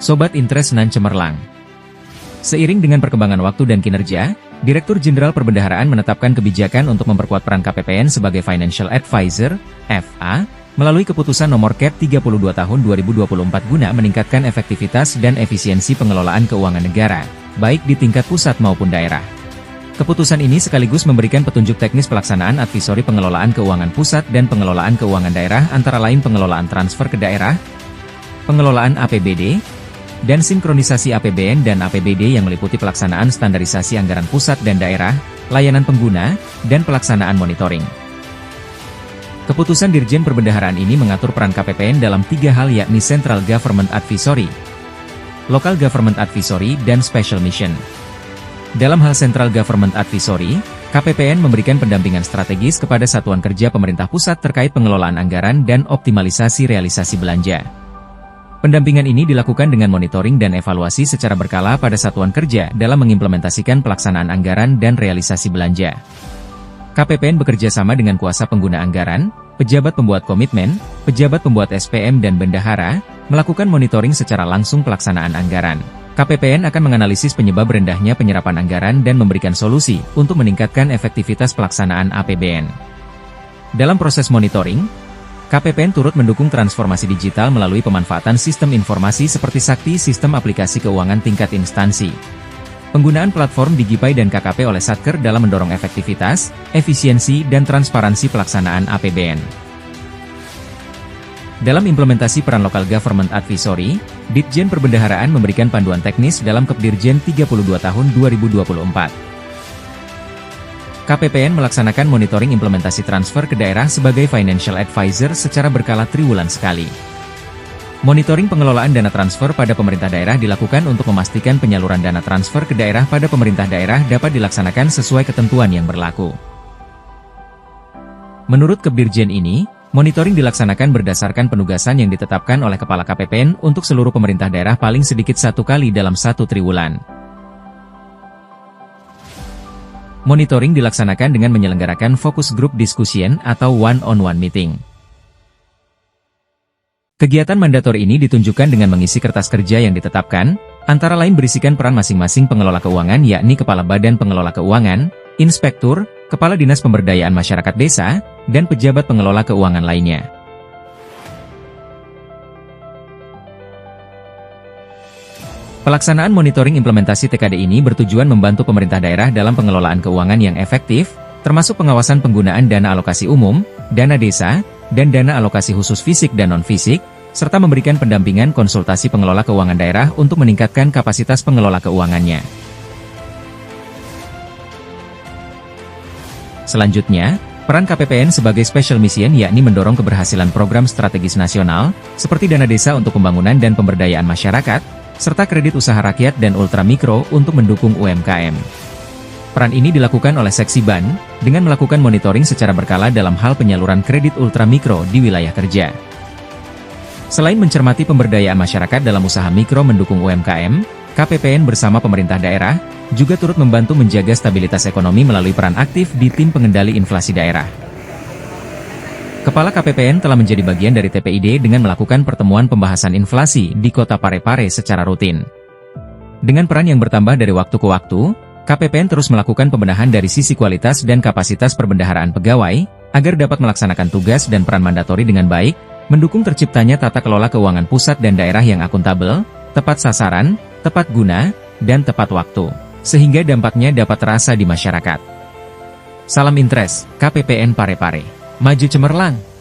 Sobat Interest nan cemerlang. Seiring dengan perkembangan waktu dan kinerja, Direktur Jenderal Perbendaharaan menetapkan kebijakan untuk memperkuat peran KPPN sebagai Financial Advisor, FA, melalui keputusan nomor Cap 32 tahun 2024 guna meningkatkan efektivitas dan efisiensi pengelolaan keuangan negara, baik di tingkat pusat maupun daerah. Keputusan ini sekaligus memberikan petunjuk teknis pelaksanaan advisory pengelolaan keuangan pusat dan pengelolaan keuangan daerah antara lain pengelolaan transfer ke daerah, pengelolaan APBD, dan sinkronisasi APBN dan APBD yang meliputi pelaksanaan standarisasi anggaran pusat dan daerah, layanan pengguna, dan pelaksanaan monitoring. Keputusan Dirjen Perbendaharaan ini mengatur peran KPPN dalam 3 hal yakni Central Government Advisory, Local Government Advisory, dan Special Mission. Dalam hal Central Government Advisory, KPPN memberikan pendampingan strategis kepada satuan kerja pemerintah pusat terkait pengelolaan anggaran dan optimalisasi realisasi belanja. Pendampingan ini dilakukan dengan monitoring dan evaluasi secara berkala pada satuan kerja dalam mengimplementasikan pelaksanaan anggaran dan realisasi belanja. KPPN bekerja sama dengan kuasa pengguna anggaran, pejabat pembuat komitmen, pejabat pembuat SPM dan bendahara, melakukan monitoring secara langsung pelaksanaan anggaran. KPPN akan menganalisis penyebab rendahnya penyerapan anggaran dan memberikan solusi untuk meningkatkan efektivitas pelaksanaan APBN. Dalam proses monitoring, KPPN turut mendukung transformasi digital melalui pemanfaatan sistem informasi seperti Sakti Sistem Aplikasi Keuangan Tingkat Instansi. Penggunaan platform DigiPay dan KKP oleh Satker dalam mendorong efektivitas, efisiensi dan transparansi pelaksanaan APBN. Dalam implementasi peran Local Government Advisory, Ditjen Perbendaharaan memberikan panduan teknis dalam Kepdirjen 32 tahun 2024. KPPN melaksanakan monitoring implementasi transfer ke daerah sebagai Financial Advisor secara berkala triwulan sekali. Monitoring pengelolaan dana transfer pada pemerintah daerah dilakukan untuk memastikan penyaluran dana transfer ke daerah pada pemerintah daerah dapat dilaksanakan sesuai ketentuan yang berlaku. Menurut Kepdirjen ini, monitoring dilaksanakan berdasarkan penugasan yang ditetapkan oleh Kepala KPPN untuk seluruh pemerintah daerah paling sedikit 1 kali dalam 1 triwulan. Monitoring dilaksanakan dengan menyelenggarakan focus group discussion atau one-on-one meeting. Kegiatan mandatori ini ditunjukkan dengan mengisi kertas kerja yang ditetapkan, antara lain berisikan peran masing-masing pengelola keuangan yakni Kepala Badan Pengelola Keuangan, Inspektur, Kepala Dinas Pemberdayaan Masyarakat Desa, dan pejabat pengelola keuangan lainnya. Pelaksanaan monitoring implementasi TKD ini bertujuan membantu pemerintah daerah dalam pengelolaan keuangan yang efektif, termasuk pengawasan penggunaan dana alokasi umum, dana desa, dan dana alokasi khusus fisik dan non-fisik, serta memberikan pendampingan konsultasi pengelola keuangan daerah untuk meningkatkan kapasitas pengelola keuangannya. Selanjutnya, peran KPPN sebagai Special Mission yakni mendorong keberhasilan program strategis nasional, seperti dana desa untuk pembangunan dan pemberdayaan masyarakat, serta kredit usaha rakyat dan ultramikro untuk mendukung UMKM. Peran ini dilakukan oleh Seksi BAN, dengan melakukan monitoring secara berkala dalam hal penyaluran kredit ultramikro di wilayah kerja. Selain mencermati pemberdayaan masyarakat dalam usaha mikro mendukung UMKM, KPPN bersama pemerintah daerah, juga turut membantu menjaga stabilitas ekonomi melalui peran aktif di tim pengendali inflasi daerah. Kepala KPPN telah menjadi bagian dari TPID dengan melakukan pertemuan pembahasan inflasi di Kota Parepare secara rutin. Dengan peran yang bertambah dari waktu ke waktu, KPPN terus melakukan pembenahan dari sisi kualitas dan kapasitas perbendaharaan pegawai, agar dapat melaksanakan tugas dan peran mandatori dengan baik, mendukung terciptanya tata kelola keuangan pusat dan daerah yang akuntabel, tepat sasaran, tepat guna, dan tepat waktu, sehingga dampaknya dapat terasa di masyarakat. Salam Interest, KPPN Parepare. Maju cemerlang!